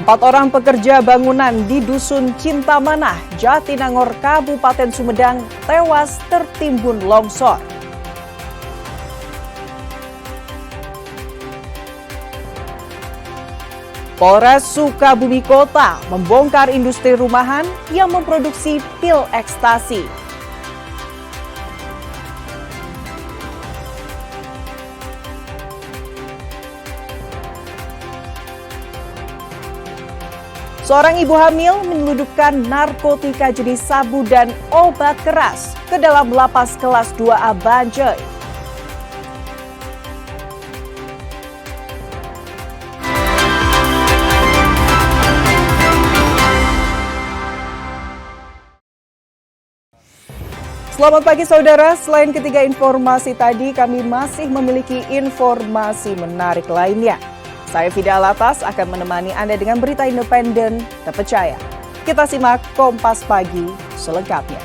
4 orang pekerja bangunan di Dusun Cintamanah, Jatinangor, Kabupaten Sumedang tewas tertimbun longsor. Polres Sukabumi Kota membongkar industri rumahan yang memproduksi pil ekstasi. Seorang ibu hamil menyelundupkan narkotika jenis sabu dan obat keras ke dalam lapas kelas 2A Banjai. Selamat pagi saudara, selain ketiga informasi tadi kami masih memiliki informasi menarik lainnya. Saya Fida Alatas akan menemani Anda dengan berita independen terpercaya. Kita simak Kompas Pagi selengkapnya.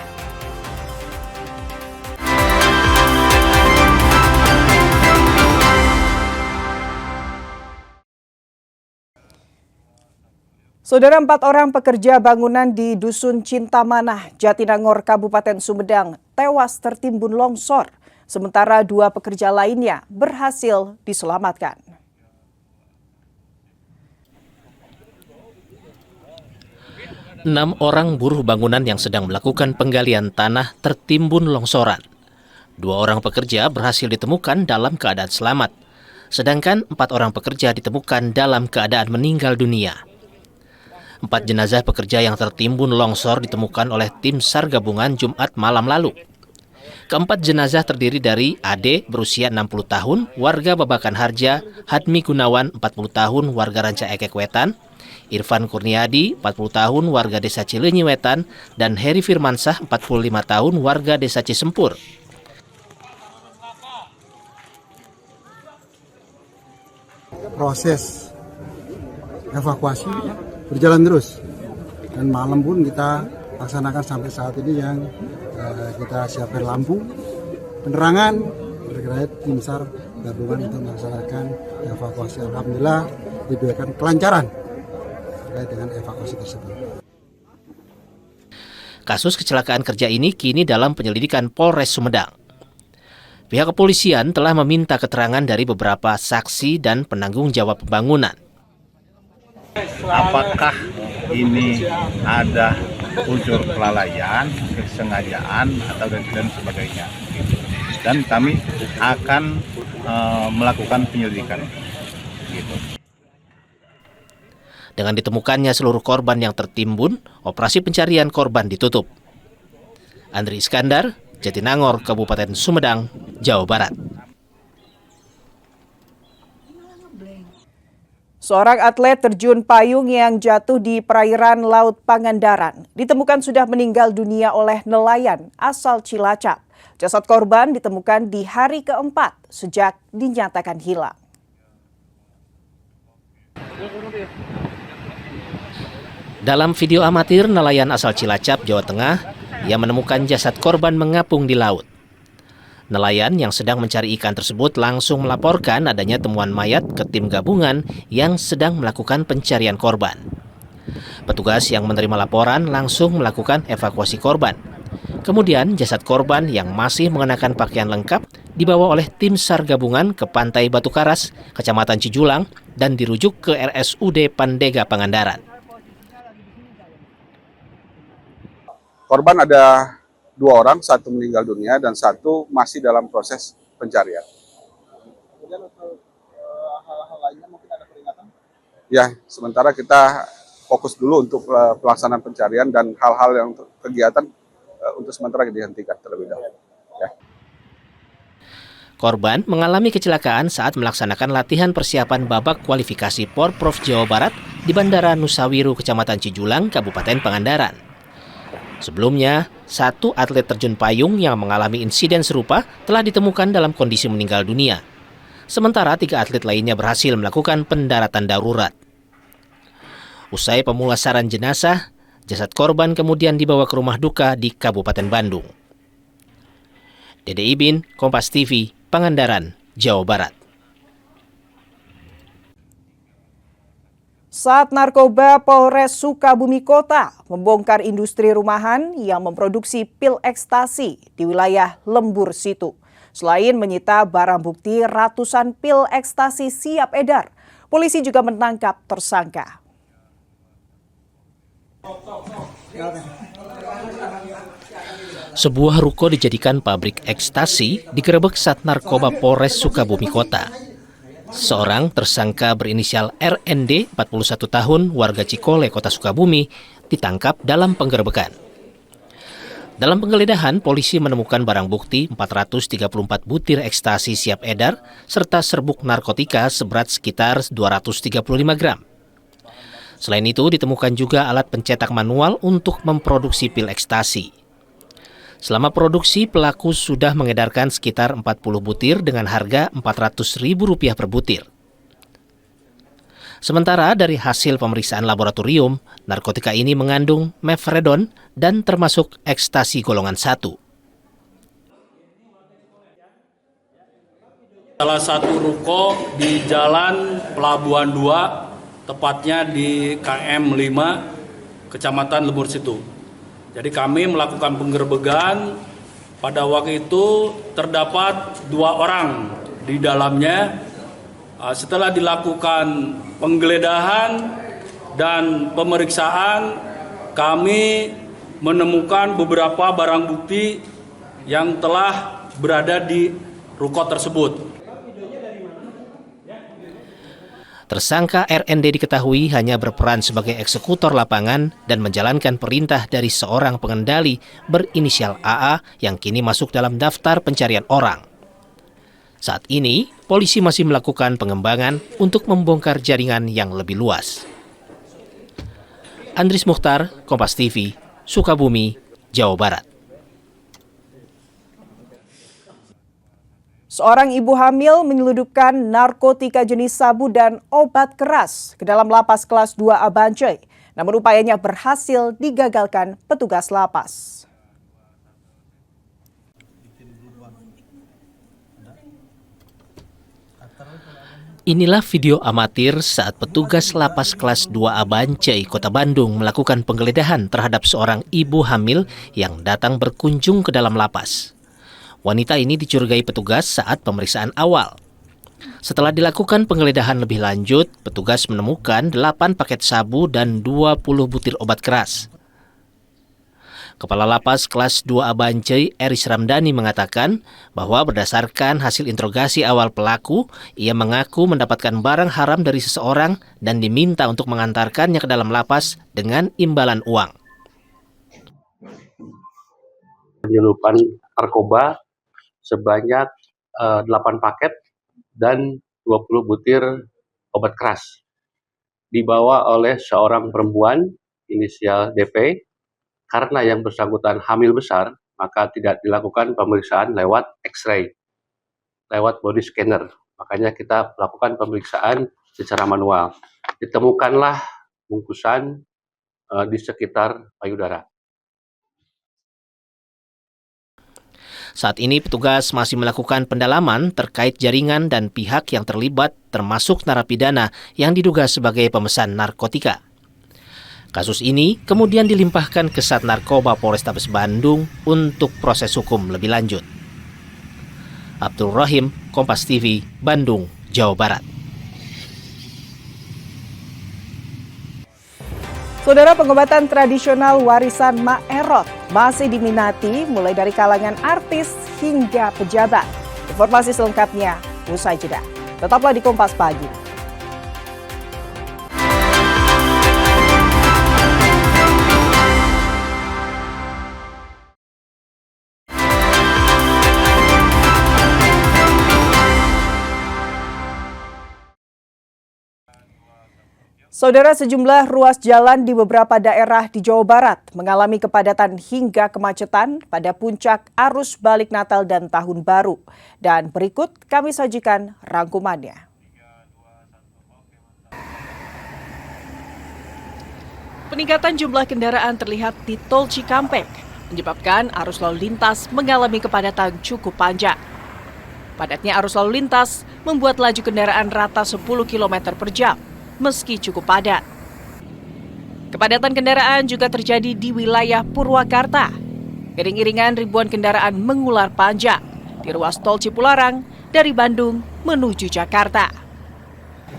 Saudara, 4 orang pekerja bangunan di Dusun Cintamanah, Jatinangor, Kabupaten Sumedang tewas tertimbun longsor, sementara 2 pekerja lainnya berhasil diselamatkan. 6 orang buruh bangunan yang sedang melakukan penggalian tanah tertimbun longsoran. 2 orang pekerja berhasil ditemukan dalam keadaan selamat, sedangkan 4 orang pekerja ditemukan dalam keadaan meninggal dunia. 4 jenazah pekerja yang tertimbun longsor ditemukan oleh tim SAR gabungan Jumat malam lalu. Keempat jenazah terdiri dari Ade berusia 60 tahun, warga Babakan Harja, Hadmi Gunawan 40 tahun, warga Ranca Ekek Wetan, Irfan Kurniadi, 40 tahun, warga Desa Cileunyi Wetan, dan Heri Firmansah, 45 tahun, warga Desa Cisempur. Proses evakuasi berjalan terus, dan malam pun kita laksanakan sampai saat ini yang kita siapkan lampu, penerangan, terkait tim SAR gabungan untuk melaksanakan evakuasi. Alhamdulillah diberikan kelancaran terkait dengan evakuasi tersebut. Kasus kecelakaan kerja ini kini dalam penyelidikan Polres Sumedang. Pihak kepolisian telah meminta keterangan dari beberapa saksi dan penanggung jawab pembangunan. Apakah ini ada unsur kelalaian, kesengajaan, atau dan sebagainya. Dan kami akan melakukan penyelidikan. Gitu. Dengan ditemukannya seluruh korban yang tertimbun, operasi pencarian korban ditutup. Andri Iskandar, Jatinangor, Kabupaten Sumedang, Jawa Barat. Seorang atlet terjun payung yang jatuh di perairan Laut Pangandaran ditemukan sudah meninggal dunia oleh nelayan asal Cilacap. Jasad korban ditemukan di hari keempat sejak dinyatakan hilang. Dalam video amatir nelayan asal Cilacap, Jawa Tengah, ia menemukan jasad korban mengapung di laut. Nelayan yang sedang mencari ikan tersebut langsung melaporkan adanya temuan mayat ke tim gabungan yang sedang melakukan pencarian korban. Petugas yang menerima laporan langsung melakukan evakuasi korban. Kemudian jasad korban yang masih mengenakan pakaian lengkap dibawa oleh tim SAR gabungan ke Pantai Batu Karas, Kecamatan Cijulang, dan dirujuk ke RSUD Pandega Pangandaran. Korban ada 2 orang, 1 meninggal dunia dan 1 masih dalam proses pencarian. Kemudian untuk hal-hal lainnya mungkin ada peringatan? Ya, sementara kita fokus dulu untuk pelaksanaan pencarian dan hal-hal yang kegiatan untuk sementara dihentikan terlebih dahulu. Ya. Korban mengalami kecelakaan saat melaksanakan latihan persiapan babak kualifikasi Porprov Jawa Barat di Bandara Nusawiru, Kecamatan Cijulang, Kabupaten Pangandaran. Sebelumnya, 1 atlet terjun payung yang mengalami insiden serupa telah ditemukan dalam kondisi meninggal dunia. Sementara 3 atlet lainnya berhasil melakukan pendaratan darurat. Usai pemulasaran jenazah, jasad korban kemudian dibawa ke rumah duka di Kabupaten Bandung. Dede Ibin, Kompas TV, Pangandaran, Jawa Barat. Sat Narkoba Polres Sukabumi Kota membongkar industri rumahan yang memproduksi pil ekstasi di wilayah Lembur Situ. Selain menyita barang bukti ratusan pil ekstasi siap edar, polisi juga menangkap tersangka. Sebuah ruko dijadikan pabrik ekstasi digerebek Sat Narkoba Polres Sukabumi Kota. Seorang tersangka berinisial RND, 41 tahun, warga Cikole, Kota Sukabumi, ditangkap dalam penggerebekan. Dalam penggeledahan, polisi menemukan barang bukti 434 butir ekstasi siap edar serta serbuk narkotika seberat sekitar 235 gram. Selain itu, ditemukan juga alat pencetak manual untuk memproduksi pil ekstasi. Selama produksi, pelaku sudah mengedarkan sekitar 40 butir dengan harga Rp400.000 per butir. Sementara dari hasil pemeriksaan laboratorium, narkotika ini mengandung mefredon dan termasuk ekstasi golongan 1. Salah satu ruko di Jalan Pelabuhan 2, tepatnya di KM 5, Kecamatan Lembur Situ. Jadi kami melakukan penggerebekan, pada waktu itu terdapat 2 orang di dalamnya. Setelah dilakukan penggeledahan dan pemeriksaan, kami menemukan beberapa barang bukti yang telah berada di ruko tersebut. Tersangka RND diketahui hanya berperan sebagai eksekutor lapangan dan menjalankan perintah dari seorang pengendali berinisial AA yang kini masuk dalam daftar pencarian orang. Saat ini, polisi masih melakukan pengembangan untuk membongkar jaringan yang lebih luas. Andris Mukhtar, Kompas TV, Sukabumi, Jawa Barat. Seorang ibu hamil menyelundupkan narkotika jenis sabu dan obat keras ke dalam lapas kelas 2 Abancoy. Namun upayanya berhasil digagalkan petugas lapas. Inilah video amatir saat petugas lapas kelas 2 Abancoy, Kota Bandung melakukan penggeledahan terhadap seorang ibu hamil yang datang berkunjung ke dalam lapas. Wanita ini dicurigai petugas saat pemeriksaan awal. Setelah dilakukan penggeledahan lebih lanjut, petugas menemukan 8 paket sabu dan 20 butir obat keras. Kepala Lapas Kelas 2 Abancoy, Eris Ramdhani mengatakan bahwa berdasarkan hasil interogasi awal pelaku, ia mengaku mendapatkan barang haram dari seseorang dan diminta untuk mengantarkannya ke dalam lapas dengan imbalan uang. Penyelundupan narkoba sebanyak 8 paket dan 20 butir obat keras dibawa oleh seorang perempuan inisial DP. Karena yang bersangkutan hamil besar, maka tidak dilakukan pemeriksaan lewat X-ray, lewat body scanner. Makanya kita melakukan pemeriksaan secara manual. Ditemukanlah bungkusan di sekitar payudara. Saat ini petugas masih melakukan pendalaman terkait jaringan dan pihak yang terlibat termasuk narapidana yang diduga sebagai pemesan narkotika. Kasus ini kemudian dilimpahkan ke Sat Narkoba Polrestabes Bandung untuk proses hukum lebih lanjut. Abdul Rahim, Kompas TV, Bandung, Jawa Barat. Saudara, pengobatan tradisional warisan Mak Erot masih diminati mulai dari kalangan artis hingga pejabat. Informasi selengkapnya usai jeda. Tetaplah di Kompas Pagi. Saudara, sejumlah ruas jalan di beberapa daerah di Jawa Barat mengalami kepadatan hingga kemacetan pada puncak arus balik Natal dan Tahun Baru. Dan berikut kami sajikan rangkumannya. Peningkatan jumlah kendaraan terlihat di Tol Cikampek, menyebabkan arus lalu lintas mengalami kepadatan cukup panjang. Padatnya arus lalu lintas membuat laju kendaraan rata 10 km per jam, meski cukup padat. Kepadatan kendaraan juga terjadi di wilayah Purwakarta. Iring-iringan ribuan kendaraan mengular panjang di ruas tol Cipularang dari Bandung menuju Jakarta.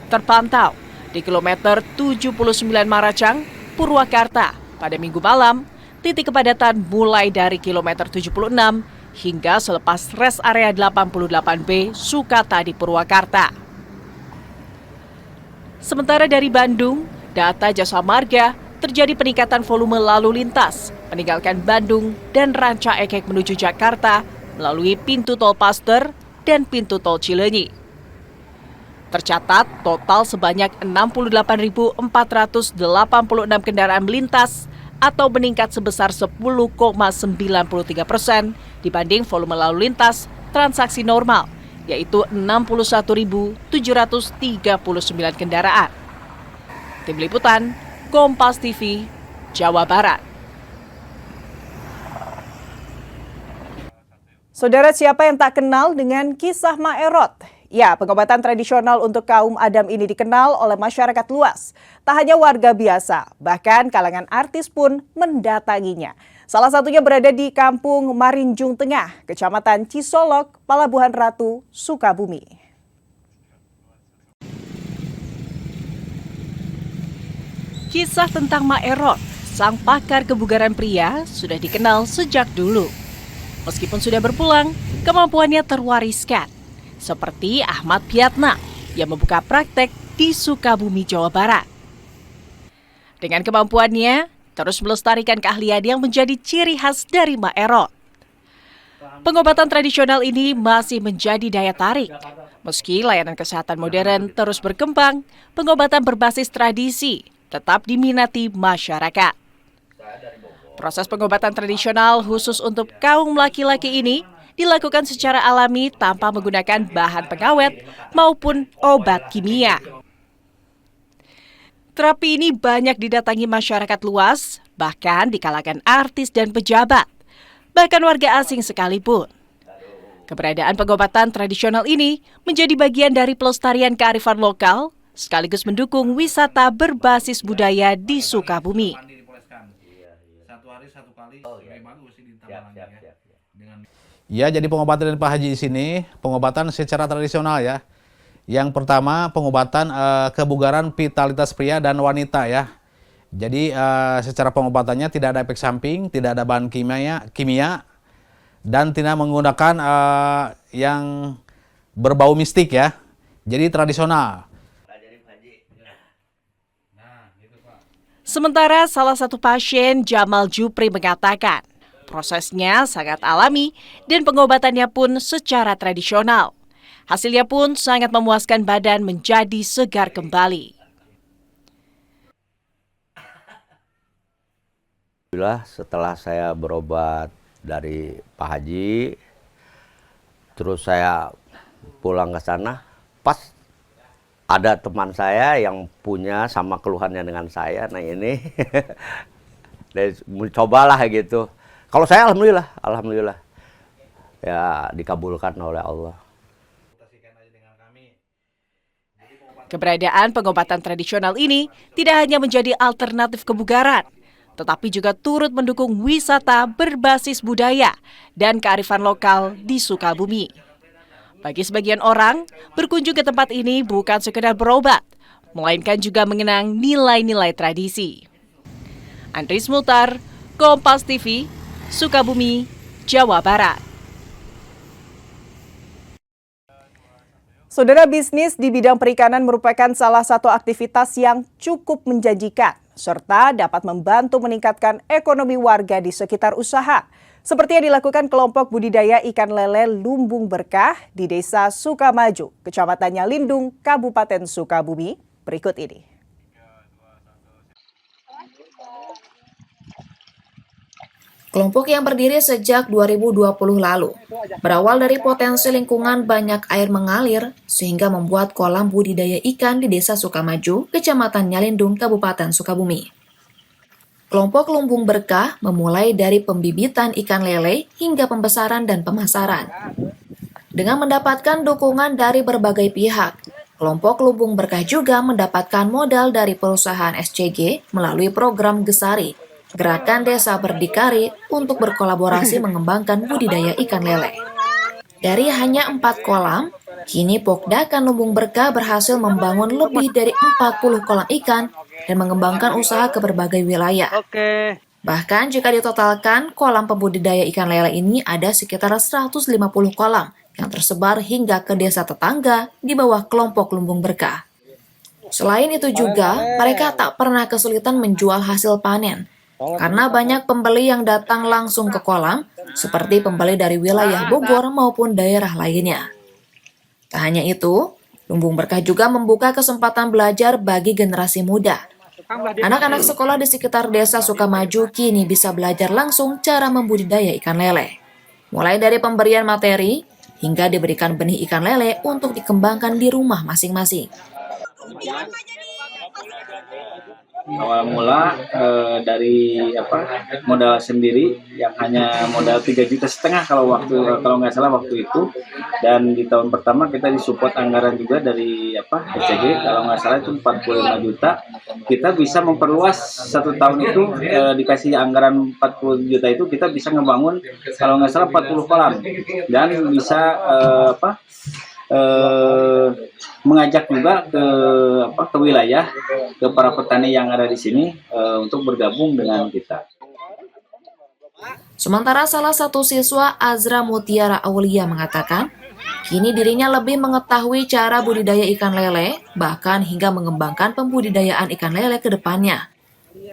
Terpantau di kilometer 79 Maracang, Purwakarta pada Minggu malam, titik kepadatan mulai dari kilometer 76 hingga selepas res area 88B Sukatadi Purwakarta. Sementara dari Bandung, data Jasa Marga terjadi peningkatan volume lalu lintas meninggalkan Bandung dan Ranca Ekek menuju Jakarta melalui pintu tol Paster dan pintu tol Cileunyi. Tercatat total sebanyak 68.486 kendaraan melintas atau meningkat sebesar 10,93% dibanding volume lalu lintas transaksi normal, yaitu 61.739 kendaraan. Tim Liputan, Kompas TV, Jawa Barat. Saudara, siapa yang tak kenal dengan kisah Maerot? Ya, pengobatan tradisional untuk kaum Adam ini dikenal oleh masyarakat luas. Tak hanya warga biasa, bahkan kalangan artis pun mendatanginya. Salah satunya berada di Kampung Marinjung Tengah, Kecamatan Cisolok, Palabuhan Ratu, Sukabumi. Kisah tentang Maerot, sang pakar kebugaran pria, sudah dikenal sejak dulu. Meskipun sudah berpulang, kemampuannya terwariskan. Seperti Ahmad Piatna yang membuka praktek di Sukabumi, Jawa Barat. Dengan kemampuannya, terus melestarikan keahlian yang menjadi ciri khas dari Maerot. Pengobatan tradisional ini masih menjadi daya tarik. Meski layanan kesehatan modern terus berkembang, pengobatan berbasis tradisi tetap diminati masyarakat. Proses pengobatan tradisional khusus untuk kaum laki-laki ini dilakukan secara alami tanpa menggunakan bahan pengawet maupun obat kimia. Terapi ini banyak didatangi masyarakat luas, bahkan di kalangan artis dan pejabat, bahkan warga asing sekalipun. Keberadaan pengobatan tradisional ini menjadi bagian dari pelestarian kearifan lokal, sekaligus mendukung wisata berbasis budaya di Sukabumi. Ya, jadi pengobatan dari Pak Haji di sini, pengobatan secara tradisional ya. Yang pertama, pengobatan kebugaran vitalitas pria dan wanita ya. Jadi secara pengobatannya tidak ada efek samping, tidak ada bahan kimia dan tidak menggunakan yang berbau mistik ya. Jadi tradisional. Sementara salah satu pasien, Jamal Jupri, mengatakan prosesnya sangat alami dan pengobatannya pun secara tradisional. Hasilnya pun sangat memuaskan, badan menjadi segar kembali. Setelah saya berobat dari Pak Haji, terus saya pulang ke sana, pas ada teman saya yang punya sama keluhannya dengan saya, nah ini cobalah gitu. Kalau saya alhamdulillah ya dikabulkan oleh Allah. Keberadaan pengobatan tradisional ini tidak hanya menjadi alternatif kebugaran, tetapi juga turut mendukung wisata berbasis budaya dan kearifan lokal di Sukabumi. Bagi sebagian orang, berkunjung ke tempat ini bukan sekedar berobat, melainkan juga mengenang nilai-nilai tradisi. Andris Mutar, Kompas TV, Sukabumi, Jawa Barat. Saudara, bisnis di bidang perikanan merupakan salah satu aktivitas yang cukup menjanjikan, serta dapat membantu meningkatkan ekonomi warga di sekitar usaha. Seperti yang dilakukan kelompok budidaya ikan lele Lumbung Berkah di Desa Sukamaju, Kecamatan Nyalindung, Kabupaten Sukabumi. Berikut ini. Kelompok yang berdiri sejak 2020 lalu, berawal dari potensi lingkungan banyak air mengalir, sehingga membuat kolam budidaya ikan di Desa Sukamaju, Kecamatan Nyalindung, Kabupaten Sukabumi. Kelompok Lumbung Berkah memulai dari pembibitan ikan lele hingga pembesaran dan pemasaran. Dengan mendapatkan dukungan dari berbagai pihak, Kelompok Lumbung Berkah juga mendapatkan modal dari perusahaan SCG melalui program Gesari, Gerakan Desa Berdikari untuk berkolaborasi mengembangkan budidaya ikan lele. Dari hanya 4 kolam, kini Pokdakan Lumbung Berkah berhasil membangun lebih dari 40 kolam ikan dan mengembangkan usaha ke berbagai wilayah. Bahkan jika ditotalkan, kolam pembudidaya ikan lele ini ada sekitar 150 kolam yang tersebar hingga ke desa tetangga di bawah kelompok Lumbung Berkah. Selain itu juga, mereka tak pernah kesulitan menjual hasil panen, karena banyak pembeli yang datang langsung ke kolam, seperti pembeli dari wilayah Bogor maupun daerah lainnya. Tak hanya itu, Lumbung Berkah juga membuka kesempatan belajar bagi generasi muda. Anak-anak sekolah di sekitar desa Sukamaju kini bisa belajar langsung cara membudidaya ikan lele. Mulai dari pemberian materi, hingga diberikan benih ikan lele untuk dikembangkan di rumah masing-masing. Awal mula dari modal sendiri yang hanya modal 3,5 juta kalau nggak salah waktu itu, dan di tahun pertama kita disupport anggaran juga dari SCG kalau nggak salah itu 45 juta. Kita bisa memperluas 1 tahun itu dikasih anggaran 40 juta itu kita bisa ngebangun kalau nggak salah 40 kolam dan bisa mengajak juga ke wilayah, ke para petani yang ada di sini untuk bergabung dengan kita. Sementara salah satu siswa, Azra Mutiara Aulia, mengatakan kini dirinya lebih mengetahui cara budidaya ikan lele, bahkan hingga mengembangkan pembudidayaan ikan lele ke depannya.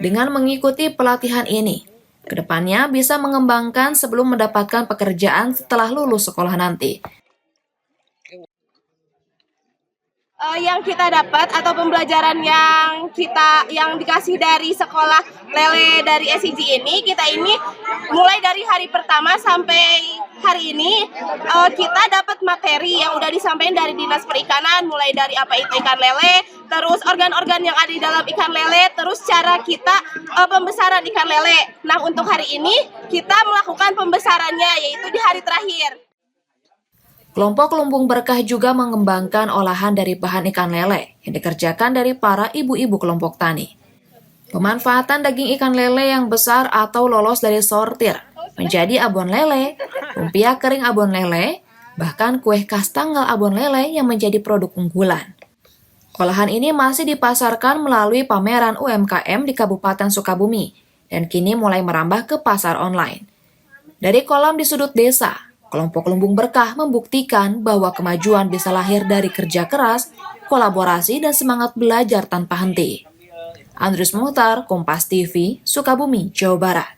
Dengan mengikuti pelatihan ini, ke depannya bisa mengembangkan sebelum mendapatkan pekerjaan setelah lulus sekolah nanti. Yang kita dapat atau pembelajaran yang dikasih dari sekolah lele dari SCG ini, kita ini mulai dari hari pertama sampai hari ini kita dapat materi yang udah disampaikan dari Dinas Perikanan, mulai dari apa itu ikan lele, terus organ-organ yang ada di dalam ikan lele, terus cara kita pembesaran ikan lele. Nah, untuk hari ini kita melakukan pembesarannya yaitu di hari terakhir. Kelompok Lumbung Berkah juga mengembangkan olahan dari bahan ikan lele yang dikerjakan dari para ibu-ibu kelompok tani. Pemanfaatan daging ikan lele yang besar atau lolos dari sortir menjadi abon lele, lumpia kering abon lele, bahkan kue khas tanggal abon lele yang menjadi produk unggulan. Olahan ini masih dipasarkan melalui pameran UMKM di Kabupaten Sukabumi dan kini mulai merambah ke pasar online. Dari kolam di sudut desa, kelompok Lumbung Berkah membuktikan bahwa kemajuan bisa lahir dari kerja keras, kolaborasi, dan semangat belajar tanpa henti. Andrius Muhtar, Kompas TV, Sukabumi, Jawa Barat.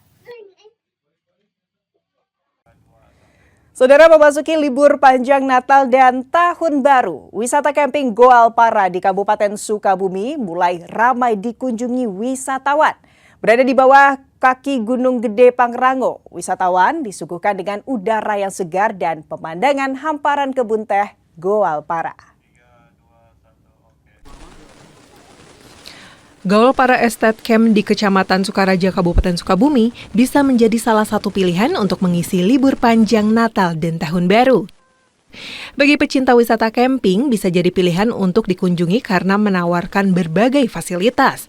Saudara, memasuki libur panjang Natal dan Tahun Baru, wisata camping Goal Para di Kabupaten Sukabumi mulai ramai dikunjungi wisatawan. Berada di bawah kaki Gunung Gede Pangrango, wisatawan disuguhkan dengan udara yang segar dan pemandangan hamparan kebun teh Goal Para. Goal Para Estate Camp di Kecamatan Sukaraja, Kabupaten Sukabumi bisa menjadi salah satu pilihan untuk mengisi libur panjang Natal dan Tahun Baru. Bagi pecinta wisata camping, bisa jadi pilihan untuk dikunjungi karena menawarkan berbagai fasilitas.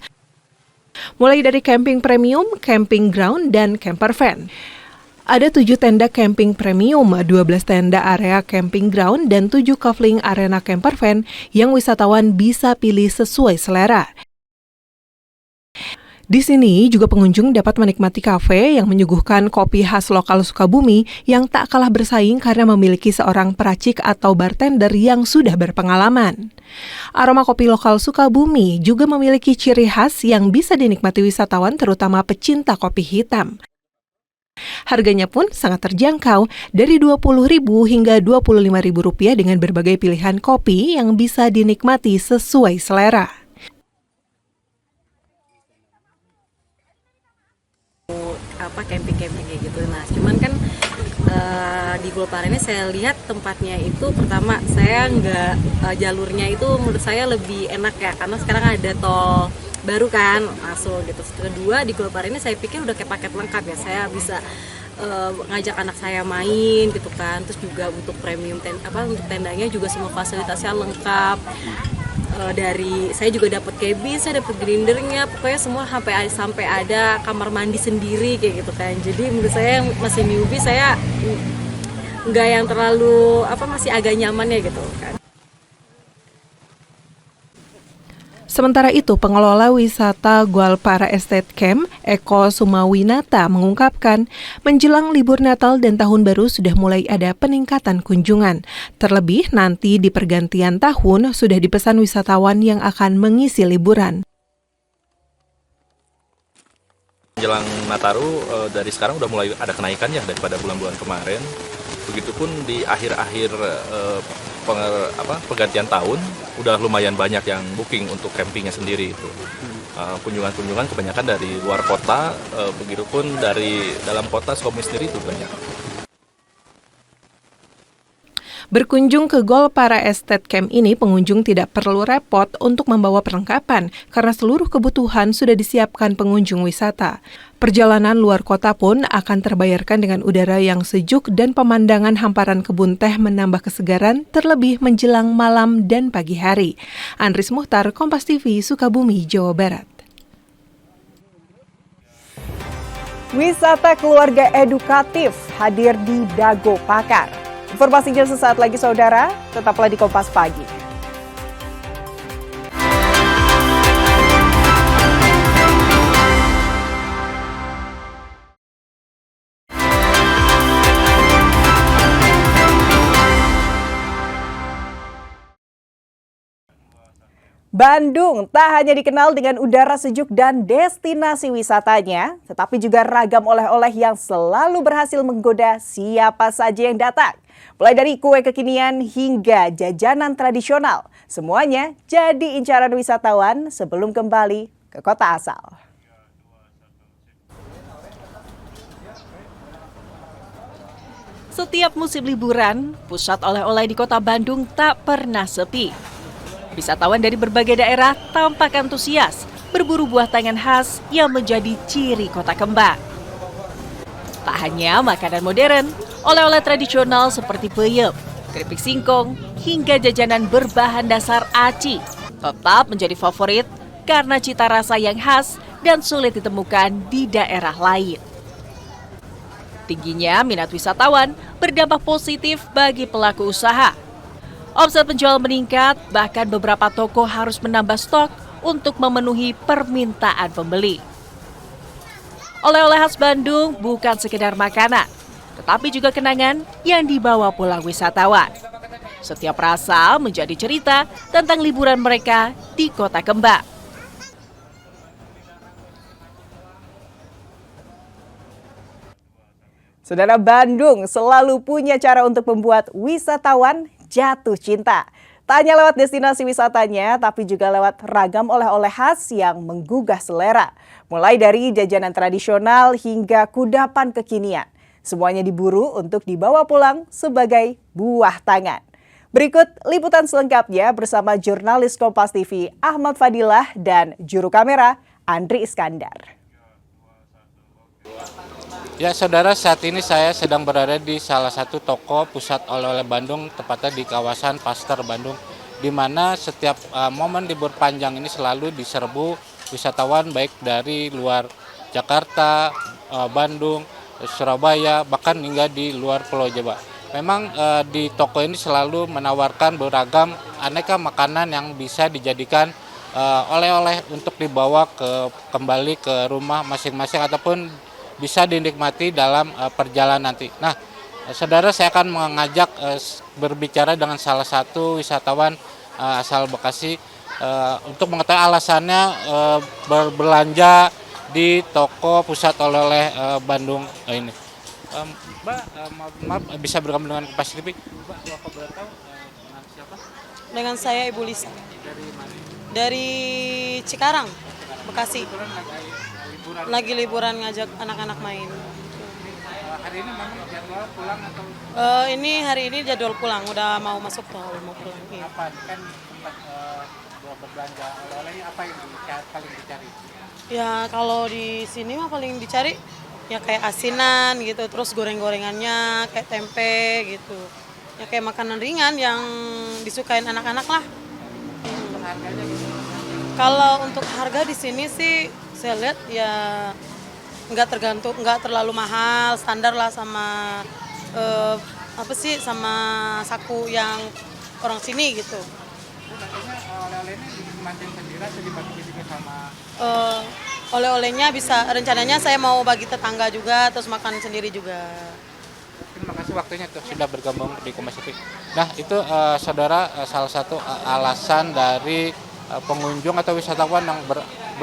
Mulai dari camping premium, camping ground, dan camper van. Ada 7 tenda camping premium, 12 tenda area camping ground, dan 7 kafling arena camper van yang wisatawan bisa pilih sesuai selera. Di sini juga pengunjung dapat menikmati kafe yang menyuguhkan kopi khas lokal Sukabumi yang tak kalah bersaing karena memiliki seorang peracik atau bartender yang sudah berpengalaman. Aroma kopi lokal Sukabumi juga memiliki ciri khas yang bisa dinikmati wisatawan terutama pecinta kopi hitam. Harganya pun sangat terjangkau dari Rp20.000 hingga Rp25.000 dengan berbagai pilihan kopi yang bisa dinikmati sesuai selera. Camping-camping kayak gitu. Nah, cuman kan di Goal Para ini saya lihat tempatnya itu pertama saya jalurnya itu menurut saya lebih enak ya karena sekarang ada tol baru kan masuk gitu. Kedua di Goal Para ini saya pikir udah kayak paket lengkap ya. Saya bisa ngajak anak saya main gitu kan. Terus juga untuk untuk tendanya juga semua fasilitasnya lengkap. Dari saya juga dapat cabin, saya dapat grindernya, pokoknya semua sampai ada kamar mandi sendiri kayak gitu kan. Jadi menurut saya masih newbie, saya nggak yang terlalu masih agak nyaman ya gitu kan. Sementara itu, pengelola wisata Gualpara Estate Camp, Eko Sumawinata, mengungkapkan menjelang libur Natal dan Tahun Baru sudah mulai ada peningkatan kunjungan. Terlebih nanti di pergantian tahun sudah dipesan wisatawan yang akan mengisi liburan. Menjelang Nataru dari sekarang udah mulai ada kenaikannya daripada bulan-bulan kemarin. Begitupun di akhir-akhir pergantian tahun udah lumayan banyak yang booking untuk campingnya sendiri itu. Kunjungan-kunjungan kebanyakan dari luar kota, begitupun dari dalam kota Sukabumi sendiri itu banyak. Berkunjung ke Gualpara Estate Camp ini, pengunjung tidak perlu repot untuk membawa perlengkapan karena seluruh kebutuhan sudah disiapkan pengunjung wisata. Perjalanan luar kota pun akan terbayarkan dengan udara yang sejuk dan pemandangan hamparan kebun teh menambah kesegaran terlebih menjelang malam dan pagi hari. Andris Muhtar, Kompas TV, Sukabumi, Jawa Barat. Wisata keluarga edukatif hadir di Dago Pakar. Informasinya sesaat lagi saudara, tetaplah di Kompas Pagi. Bandung tak hanya dikenal dengan udara sejuk dan destinasi wisatanya, tetapi juga ragam oleh-oleh yang selalu berhasil menggoda siapa saja yang datang. Mulai dari kue kekinian hingga jajanan tradisional, semuanya jadi incaran wisatawan sebelum kembali ke kota asal. Setiap musim liburan, pusat oleh-oleh di kota Bandung tak pernah sepi. Wisatawan dari berbagai daerah tampak antusias berburu buah tangan khas yang menjadi ciri kota kembang. Tak hanya makanan modern, oleh-oleh tradisional seperti peyem, keripik singkong, hingga jajanan berbahan dasar aci tetap menjadi favorit karena cita rasa yang khas dan sulit ditemukan di daerah lain. Tingginya minat wisatawan berdampak positif bagi pelaku usaha. Omset penjual meningkat, bahkan beberapa toko harus menambah stok untuk memenuhi permintaan pembeli. Oleh-oleh khas Bandung bukan sekedar makanan, tetapi juga kenangan yang dibawa pulang wisatawan. Setiap rasa menjadi cerita tentang liburan mereka di Kota Kembang. Saudara, Bandung selalu punya cara untuk membuat wisatawan jatuh cinta. Tak hanya lewat destinasi wisatanya, tapi juga lewat ragam oleh-oleh khas yang menggugah selera. Mulai dari jajanan tradisional hingga kudapan kekinian. Semuanya diburu untuk dibawa pulang sebagai buah tangan. Berikut liputan selengkapnya bersama jurnalis Kompas TV Ahmad Fadilah dan juru kamera Andri Iskandar. Ya saudara, saat ini saya sedang berada di salah satu toko pusat oleh-oleh Bandung, tepatnya di kawasan Pasteur Bandung, di mana setiap momen libur panjang ini selalu diserbu wisatawan baik dari luar Jakarta, Bandung, Surabaya, bahkan hingga di luar Pulau Jawa. Memang di toko ini selalu menawarkan beragam aneka makanan yang bisa dijadikan oleh-oleh untuk dibawa kembali ke rumah masing-masing ataupun bisa dinikmati dalam perjalanan nanti. Nah, saudara, saya akan mengajak berbicara dengan salah satu wisatawan asal Bekasi untuk mengetahui alasannya berbelanja di toko pusat oleh-oleh Bandung ini. Mbak, maaf bisa bergabung dengan Kompas TV. Mbak, kalau boleh tahu dengan siapa? Dengan saya Ibu Lisa. Dari mana? Dari Cikarang, Bekasi. Lagi liburan ngajak anak-anak main. Hari ini memang jadwal pulang atau? Ini hari ini jadwal pulang, udah mau masuk tol, mau pulang. Iya. Apa kan tempat berbelanja oleh-olehnya apa yang paling dicari? Ya kalau di sini mah paling dicari Ya kayak asinan gitu, terus goreng-gorengannya kayak tempe gitu. Ya kayak makanan ringan yang disukain anak-anak lah. Kalau untuk harga di sini sih saya lihat ya nggak terlalu mahal, standar lah sama sama saku yang orang sini gitu. Oleh-olehnya bisa, rencananya saya mau bagi tetangga juga, terus makan sendiri juga. Terima kasih waktunya tuh sudah bergabung di Kompas TV. Nah itu saudara salah satu alasan dari pengunjung atau wisatawan yang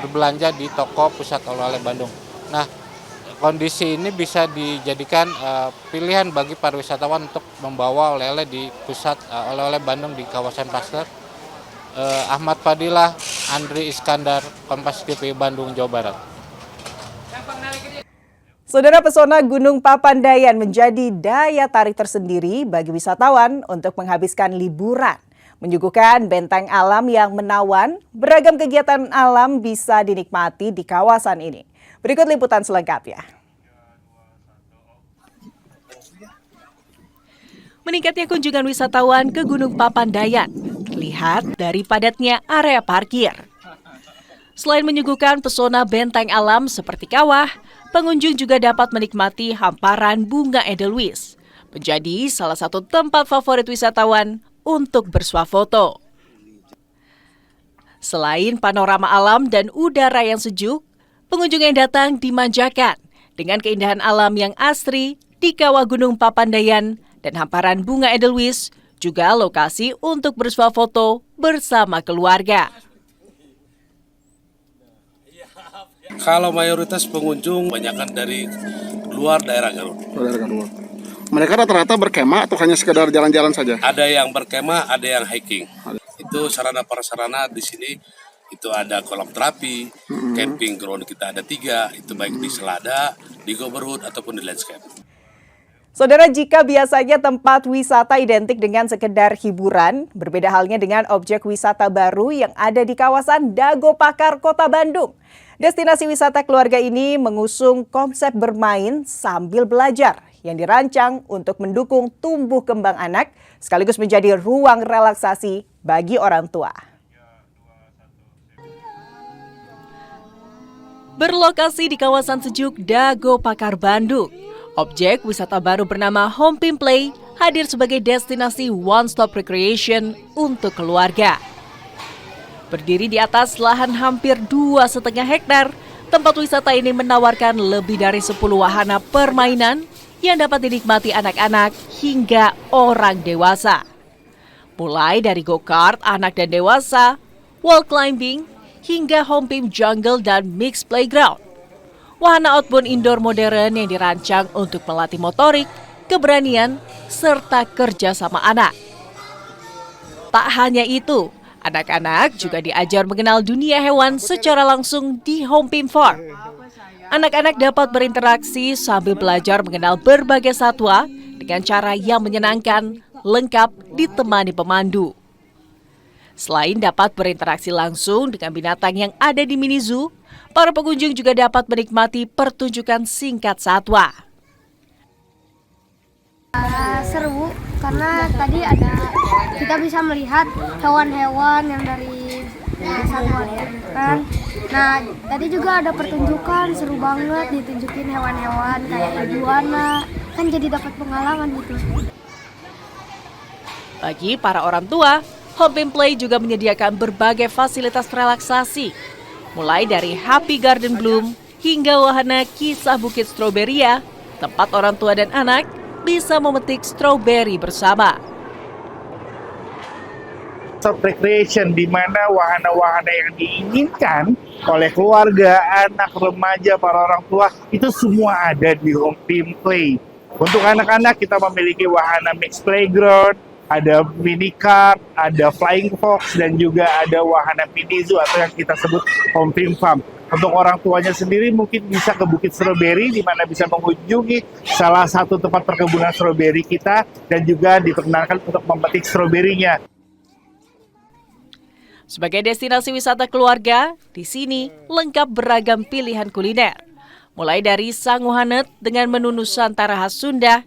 berbelanja di toko pusat oleh-oleh Bandung. Nah kondisi ini bisa dijadikan pilihan bagi para wisatawan untuk membawa oleh-oleh di pusat oleh-oleh Bandung di kawasan Pasteur. Ahmad Fadilah, Andri Iskandar, Kompas TV Bandung, Jawa Barat. Saudara, pesona Gunung Papandayan menjadi daya tarik tersendiri bagi wisatawan untuk menghabiskan liburan. Menyuguhkan benteng alam yang menawan, beragam kegiatan alam bisa dinikmati di kawasan ini. Berikut liputan selengkapnya. Meningkatnya kunjungan wisatawan ke Gunung Papandayan terlihat dari padatnya area parkir. Selain menyuguhkan pesona benteng alam seperti kawah, pengunjung juga dapat menikmati hamparan bunga edelweiss, menjadi salah satu tempat favorit wisatawan untuk bersuah foto. Selain panorama alam dan udara yang sejuk, pengunjung yang datang dimanjakan dengan keindahan alam yang asri di kawah Gunung Papandayan dan hamparan bunga edelweiss, juga lokasi untuk bersuah foto bersama keluarga. Kalau mayoritas pengunjung banyakkan dari luar daerah Garut. Mereka rata-rata berkemah atau hanya sekedar jalan-jalan saja? Ada yang berkemah, ada yang hiking. Itu sarana prasarana di sini. Itu ada kolam terapi, camping ground kita ada 3, itu baik di Selada, di Goberhut, ataupun di landscape. Saudara, jika biasanya tempat wisata identik dengan sekedar hiburan, berbeda halnya dengan objek wisata baru yang ada di kawasan Dago Pakar, Kota Bandung. Destinasi wisata keluarga ini mengusung konsep bermain sambil belajar yang dirancang untuk mendukung tumbuh kembang anak, sekaligus menjadi ruang relaksasi bagi orang tua. Berlokasi di kawasan sejuk Dago Pakar, Bandung, objek wisata baru bernama Hompim Play hadir sebagai destinasi one-stop recreation untuk keluarga. Berdiri di atas lahan hampir 2,5 hektar, tempat wisata ini menawarkan lebih dari 10 wahana permainan yang dapat dinikmati anak-anak hingga orang dewasa. Mulai dari go-kart anak dan dewasa, wall climbing, hingga Hompim Jungle dan Mixed Playground. Wahana outbound indoor modern yang dirancang untuk melatih motorik, keberanian, serta kerja sama anak. Tak hanya itu, anak-anak juga diajar mengenal dunia hewan secara langsung di Hompim Farm. Anak-anak dapat berinteraksi sambil belajar mengenal berbagai satwa dengan cara yang menyenangkan, lengkap ditemani pemandu. Selain dapat berinteraksi langsung dengan binatang yang ada di mini zoo, para pengunjung juga dapat menikmati pertunjukan singkat satwa. Seru karena tadi kita bisa melihat hewan-hewan yang dari satwa kan. Nah, tadi juga ada pertunjukan seru banget, ditunjukin hewan-hewan kayak iguana, kan jadi dapat pengalaman gitu. Bagi para orang tua, Hompim Play juga menyediakan berbagai fasilitas relaksasi, mulai dari Happy Garden Bloom hingga wahana kisah Bukit Strawberria, tempat orang tua dan anak bisa memetik stroberi bersama. Recreation di mana wahana-wahana yang diinginkan oleh keluarga, anak, remaja, para orang tua itu semua ada di Hompim Play. Untuk anak-anak kita memiliki wahana mixed playground, ada mini kart, ada flying fox, dan juga ada wahana mini zoo atau yang kita sebut Hompim Farm. Untuk orang tuanya sendiri mungkin bisa ke Bukit Stroberi di mana bisa mengunjungi salah satu tempat perkebunan stroberi kita dan juga diperkenalkan untuk memetik stroberinya. Sebagai destinasi wisata keluarga, di sini lengkap beragam pilihan kuliner. Mulai dari sanguhanet dengan menu Nusantara khas Sunda,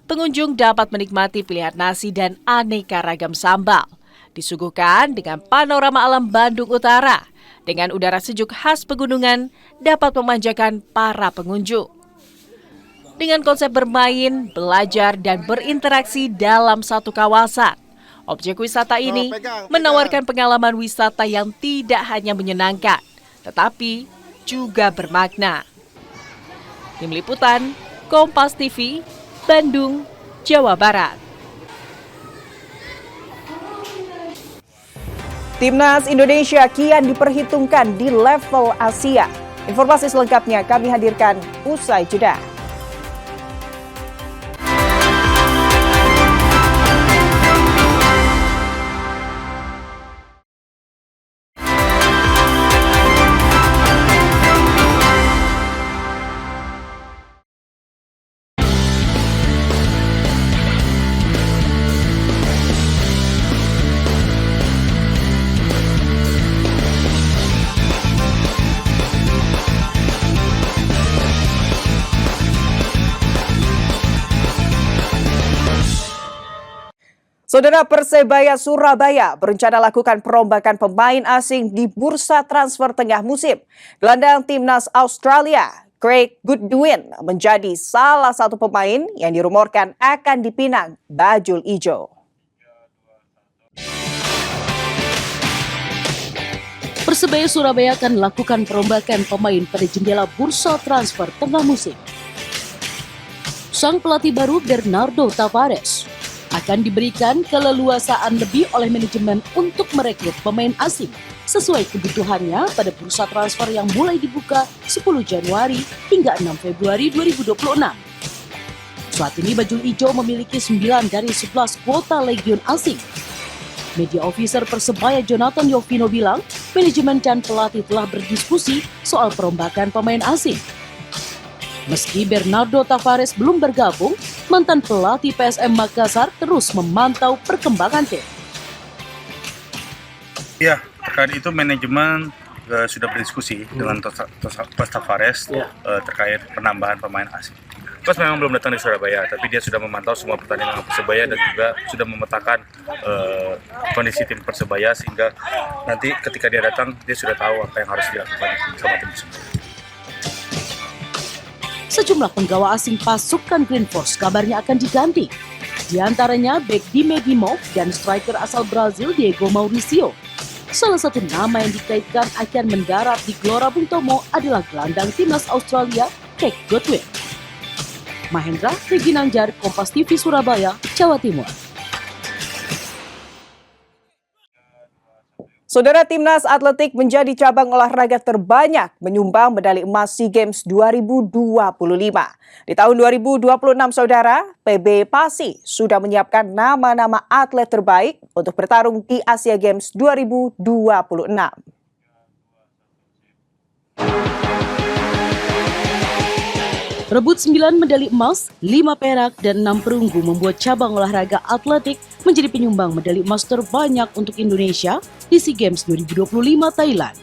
pengunjung dapat menikmati pilihan nasi dan aneka ragam sambal. Disuguhkan dengan panorama alam Bandung Utara, dengan udara sejuk khas pegunungan dapat memanjakan para pengunjung. Dengan konsep bermain, belajar, dan berinteraksi dalam satu kawasan, objek wisata ini menawarkan pengalaman wisata yang tidak hanya menyenangkan, tetapi juga bermakna. Tim Liputan, Kompas TV, Bandung, Jawa Barat. Timnas Indonesia kian diperhitungkan di level Asia. Informasi selengkapnya kami hadirkan usai jeda. Saudara, Persebaya Surabaya berencana lakukan perombakan pemain asing di bursa transfer tengah musim. Gelandang timnas Australia, Craig Goodwin, menjadi salah satu pemain yang dirumorkan akan dipinang Bajul Ijo. Persebaya Surabaya akan melakukan perombakan pemain pada jendela bursa transfer tengah musim. Sang pelatih baru Bernardo Tavares akan diberikan keleluasaan lebih oleh manajemen untuk merekrut pemain asing sesuai kebutuhannya pada bursa transfer yang mulai dibuka 10 Januari hingga 6 Februari 2026. Saat ini Bajul Ijo memiliki 9 dari 11 kuota legion asing. Media officer Persebaya Jonathan Yovino bilang, manajemen dan pelatih telah berdiskusi soal perombakan pemain asing. Meski Bernardo Tavares belum bergabung, mantan pelatih PSM Makassar terus memantau perkembangan tim. Ya, terkait itu manajemen sudah berdiskusi dengan Coach Tavares terkait penambahan pemain asing. Coach memang belum datang di Surabaya, tapi dia sudah memantau semua pertandingan Persebaya dan juga sudah memetakan kondisi tim Persebaya sehingga nanti ketika dia datang dia sudah tahu apa yang harus dilakukan sama tim tersebut. Sejumlah penggawa asing pasukan Green Force kabarnya akan diganti. Di antaranya bek Dime Dimov dan striker asal Brazil Diego Mauricio. Salah satu nama yang dikaitkan akan mendarat di Gelora Bung Tomo adalah gelandang timnas Australia, Craig Goodwin. Mahendra Reginanjar, Kompas TV Surabaya, Jawa Timur. Saudara, timnas atletik menjadi cabang olahraga terbanyak menyumbang medali emas SEA Games 2025. Di tahun 2026, saudara, PB Pasi sudah menyiapkan nama-nama atlet terbaik untuk bertarung di Asia Games 2026. Rebut 9 medali emas, 5 perak, dan 6 perunggu membuat cabang olahraga atletik menjadi penyumbang medali emas terbanyak untuk Indonesia di SEA Games 2025 Thailand.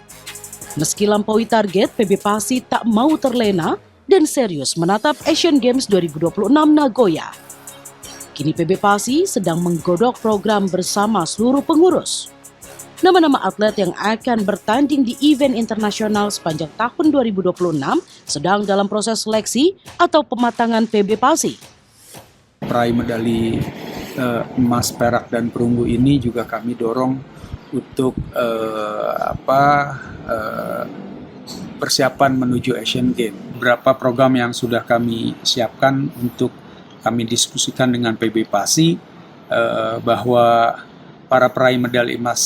Meski lampaui target, PB Pasi tak mau terlena dan serius menatap Asian Games 2026 Nagoya. Kini PB Pasi sedang menggodok program bersama seluruh pengurus. Nama-nama atlet yang akan bertanding di event internasional sepanjang tahun 2026 sedang dalam proses seleksi atau pematangan PB Pasi. Peraih medali emas, perak, dan perunggu ini juga kami dorong untuk persiapan menuju Asian Games. Beberapa program yang sudah kami siapkan untuk kami diskusikan dengan PB Pasi bahwa para peraih medali emas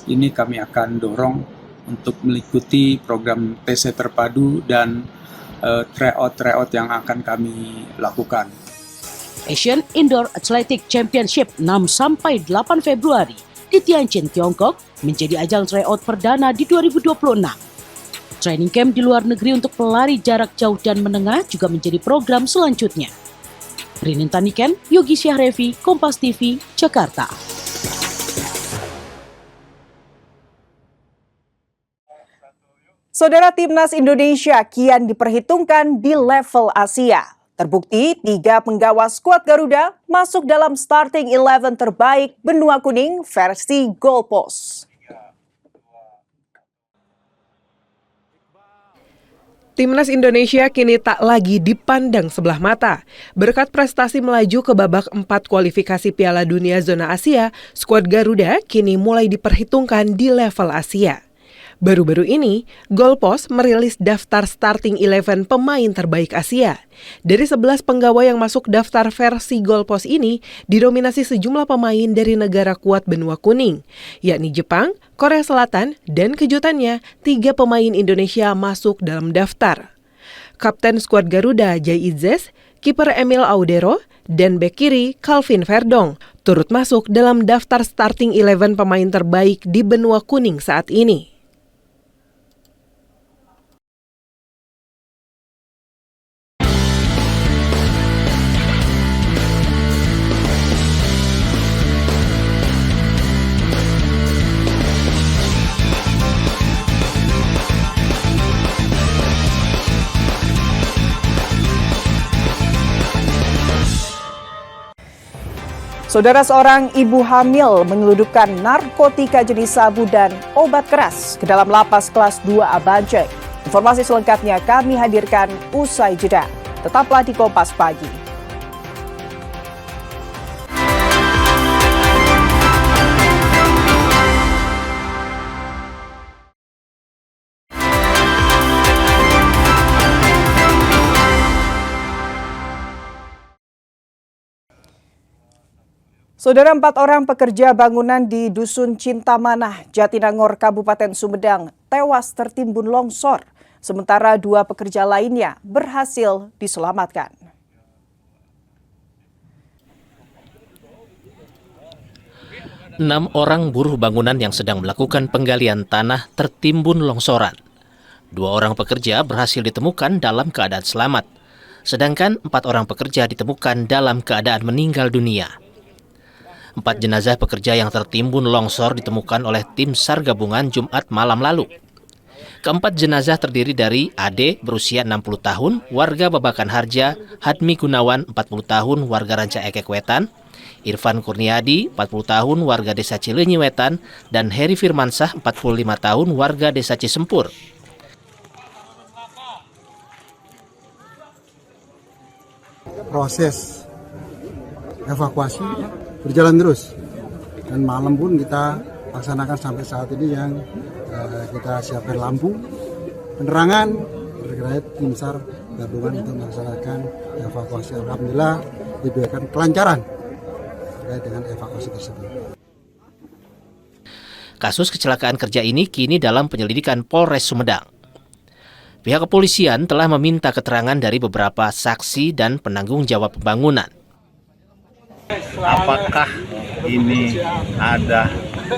ini kami akan dorong untuk mengikuti program TC terpadu dan tryout yang akan kami lakukan. Asian Indoor Athletic Championship 6-8 Februari di Tianjin, Tiongkok menjadi ajang tryout perdana di 2026. Training camp di luar negeri untuk pelari jarak jauh dan menengah juga menjadi program selanjutnya. Rinin Taniken, Yogi Syahrevi, Kompas TV, Jakarta. Saudara, Timnas Indonesia kian diperhitungkan di level Asia. Terbukti 3 penggawa skuad Garuda masuk dalam starting 11 terbaik benua kuning versi Goalpost. Timnas Indonesia kini tak lagi dipandang sebelah mata. Berkat prestasi melaju ke babak 4 kualifikasi Piala Dunia zona Asia, skuad Garuda kini mulai diperhitungkan di level Asia. Baru-baru ini, Goalpost merilis daftar starting 11 pemain terbaik Asia. Dari 11 penggawa yang masuk daftar versi Goalpost ini, didominasi sejumlah pemain dari negara kuat benua kuning, yakni Jepang, Korea Selatan, dan kejutannya, 3 pemain Indonesia masuk dalam daftar. Kapten skuad Garuda Jai Izzes, kiper Emil Audero, dan bek kiri Calvin Verdong turut masuk dalam daftar starting 11 pemain terbaik di benua kuning saat ini. Saudara, seorang ibu hamil menyeludupkan narkotika jenis sabu dan obat keras ke dalam lapas kelas 2 Abancay. Informasi selengkapnya kami hadirkan usai jeda. Tetaplah di Kompas Pagi. Saudara, 4 orang pekerja bangunan di Dusun Cintamanah, Jatinangor, Kabupaten Sumedang tewas tertimbun longsor, sementara 2 pekerja lainnya berhasil diselamatkan. Enam orang buruh bangunan yang sedang melakukan penggalian tanah tertimbun longsoran. 2 orang pekerja berhasil ditemukan dalam keadaan selamat, sedangkan 4 orang pekerja ditemukan dalam keadaan meninggal dunia. 4 jenazah pekerja yang tertimbun longsor ditemukan oleh tim SAR gabungan Jumat malam lalu. Keempat jenazah terdiri dari Ade berusia 60 tahun, warga Babakan Harja, Hadmi Gunawan 40 tahun, warga Ranca Ekek Wetan, Irfan Kurniadi 40 tahun, warga Desa Cileunyi Wetan, dan Heri Firmansah 45 tahun, warga Desa Cisempur. Proses evakuasi berjalan terus, dan malam pun kita laksanakan sampai saat ini yang kita siapkan lampu, penerangan terkait tim SAR gabungan untuk melaksanakan evakuasi. Alhamdulillah diberikan kelancaran terkait dengan evakuasi tersebut. Kasus kecelakaan kerja ini kini dalam penyelidikan Polres Sumedang. Pihak kepolisian telah meminta keterangan dari beberapa saksi dan penanggung jawab pembangunan. Apakah ini ada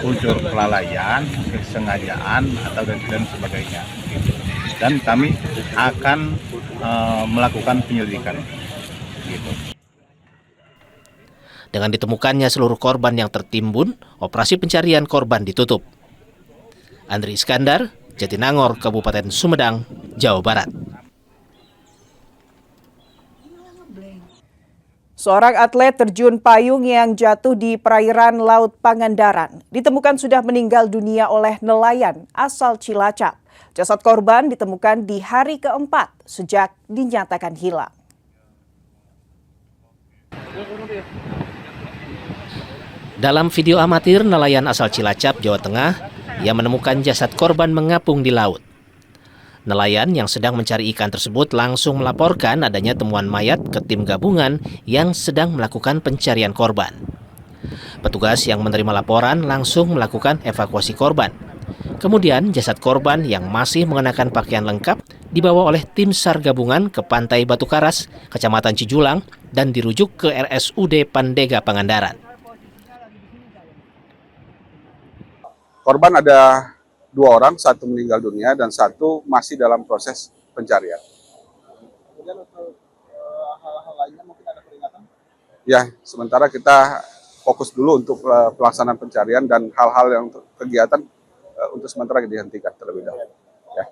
unsur kelalaian, kesengajaan, atau dan sebagainya. Dan kami akan melakukan penyelidikan. Gitu. Dengan ditemukannya seluruh korban yang tertimbun, operasi pencarian korban ditutup. Andri Iskandar, Jatinangor, Kabupaten Sumedang, Jawa Barat. Seorang atlet terjun payung yang jatuh di perairan Laut Pangandaran ditemukan sudah meninggal dunia oleh nelayan asal Cilacap. Jasad korban ditemukan di hari keempat sejak dinyatakan hilang. Dalam video amatir nelayan asal Cilacap, Jawa Tengah, ia menemukan jasad korban mengapung di laut. Nelayan yang sedang mencari ikan tersebut langsung melaporkan adanya temuan mayat ke tim gabungan yang sedang melakukan pencarian korban. Petugas yang menerima laporan langsung melakukan evakuasi korban. Kemudian jasad korban yang masih mengenakan pakaian lengkap dibawa oleh tim SAR gabungan ke Pantai Batu Karas, Kecamatan Cijulang, dan dirujuk ke RSUD Pandega Pangandaran. Korban ada 2 orang, 1 meninggal dunia dan 1 masih dalam proses pencarian. Kemudian untuk hal-hal lainnya mungkin ada peringatan? Ya, sementara kita fokus dulu untuk pelaksanaan pencarian dan hal-hal yang untuk kegiatan untuk sementara dihentikan terlebih dahulu. Ya.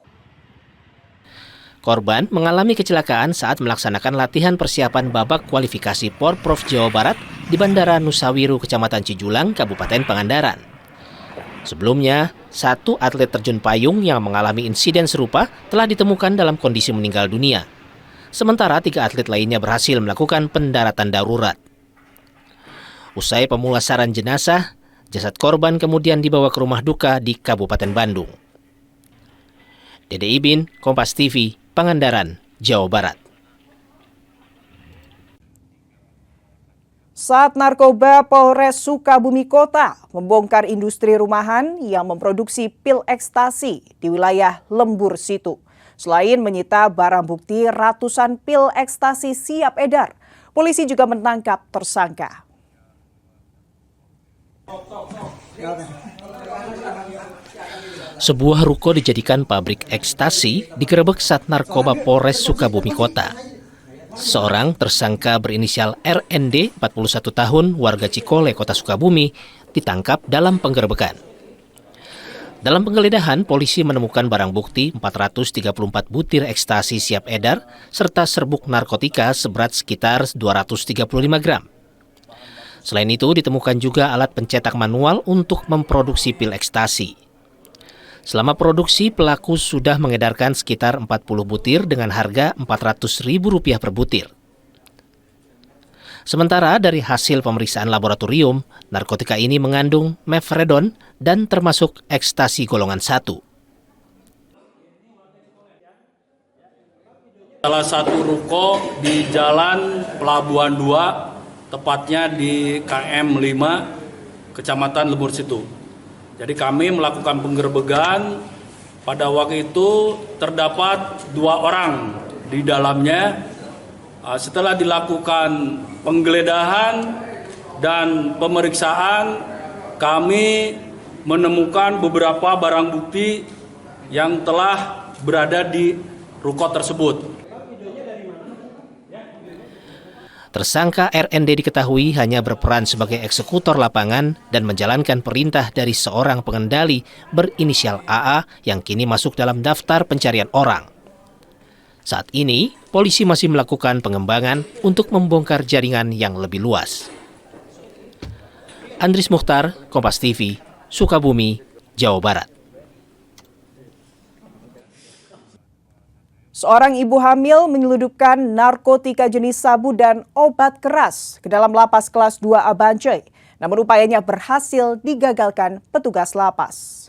Korban mengalami kecelakaan saat melaksanakan latihan persiapan babak kualifikasi Porprov Jawa Barat di Bandara Nusawiru, Kecamatan Cijulang, Kabupaten Pangandaran. Sebelumnya, satu atlet terjun payung yang mengalami insiden serupa telah ditemukan dalam kondisi meninggal dunia. Sementara 3 atlet lainnya berhasil melakukan pendaratan darurat. Usai pemulasaran jenazah, jasad korban kemudian dibawa ke rumah duka di Kabupaten Bandung. Dede Ibin, Kompas TV, Pangandaran, Jawa Barat. Saat Narkoba Polres Sukabumi Kota membongkar industri rumahan yang memproduksi pil ekstasi di wilayah Lembur Situ. Selain menyita barang bukti ratusan pil ekstasi siap edar, polisi juga menangkap tersangka. Sebuah ruko dijadikan pabrik ekstasi digerebek Sat Narkoba Polres Sukabumi Kota. Seorang tersangka berinisial RND, 41 tahun, warga Cikole, Kota Sukabumi, ditangkap dalam penggerebekan. Dalam penggeledahan, polisi menemukan barang bukti 434 butir ekstasi siap edar serta serbuk narkotika seberat sekitar 235 gram. Selain itu, ditemukan juga alat pencetak manual untuk memproduksi pil ekstasi. Selama produksi, pelaku sudah mengedarkan sekitar 40 butir dengan harga Rp400.000 per butir. Sementara dari hasil pemeriksaan laboratorium, narkotika ini mengandung mefredon dan termasuk ekstasi golongan 1. Salah satu ruko di Jalan Pelabuhan 2, tepatnya di KM 5, Kecamatan Lembur Situ. Jadi kami melakukan penggerebekan, pada waktu itu terdapat 2 orang di dalamnya. Setelah dilakukan penggeledahan dan pemeriksaan, kami menemukan beberapa barang bukti yang telah berada di ruko tersebut. Tersangka RND diketahui hanya berperan sebagai eksekutor lapangan dan menjalankan perintah dari seorang pengendali berinisial AA yang kini masuk dalam daftar pencarian orang. Saat ini, polisi masih melakukan pengembangan untuk membongkar jaringan yang lebih luas. Andris Mukhtar, Kompas TV, Sukabumi, Jawa Barat. Seorang ibu hamil menyelundupkan narkotika jenis sabu dan obat keras ke dalam lapas kelas 2A Bancai. Namun upayanya berhasil digagalkan petugas lapas.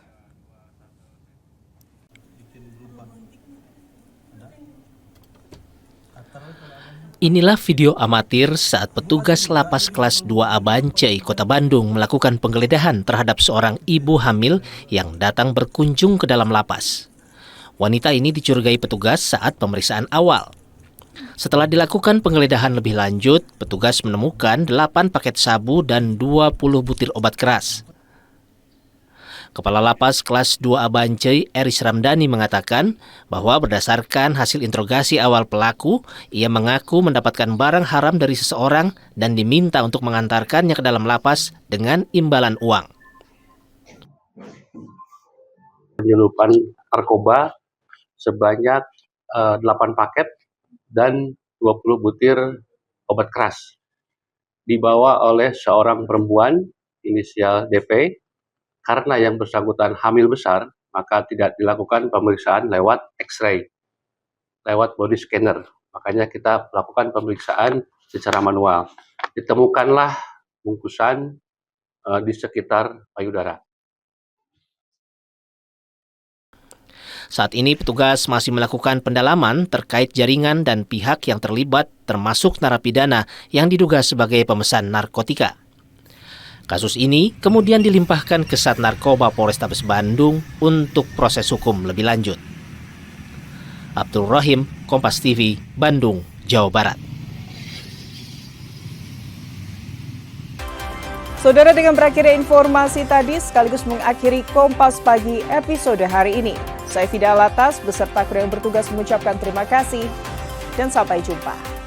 Inilah video amatir saat petugas lapas kelas 2A Bancai, Kota Bandung melakukan penggeledahan terhadap seorang ibu hamil yang datang berkunjung ke dalam lapas. Wanita ini dicurigai petugas saat pemeriksaan awal. Setelah dilakukan penggeledahan lebih lanjut, petugas menemukan 8 paket sabu dan 20 butir obat keras. Kepala Lapas kelas 2A Bancai, Eris Ramdhani mengatakan bahwa berdasarkan hasil interogasi awal pelaku, ia mengaku mendapatkan barang haram dari seseorang dan diminta untuk mengantarkannya ke dalam lapas dengan imbalan uang. Penyeludupan narkoba sebanyak 8 paket dan 20 butir obat keras dibawa oleh seorang perempuan inisial DP. Karena yang bersangkutan hamil besar, maka tidak dilakukan pemeriksaan lewat X-ray, lewat body scanner. Makanya kita melakukan pemeriksaan secara manual. Ditemukanlah bungkusan di sekitar payudara. Saat ini petugas masih melakukan pendalaman terkait jaringan dan pihak yang terlibat termasuk narapidana yang diduga sebagai pemesan narkotika. Kasus ini kemudian dilimpahkan ke Sat Narkoba Polrestabes Bandung untuk proses hukum lebih lanjut. Abdul Rahim, Kompas TV, Bandung, Jawa Barat. Saudara, dengan berakhirnya informasi tadi sekaligus mengakhiri Kompas Pagi episode hari ini. Saya Fida Alatas beserta kru yang bertugas mengucapkan terima kasih dan sampai jumpa.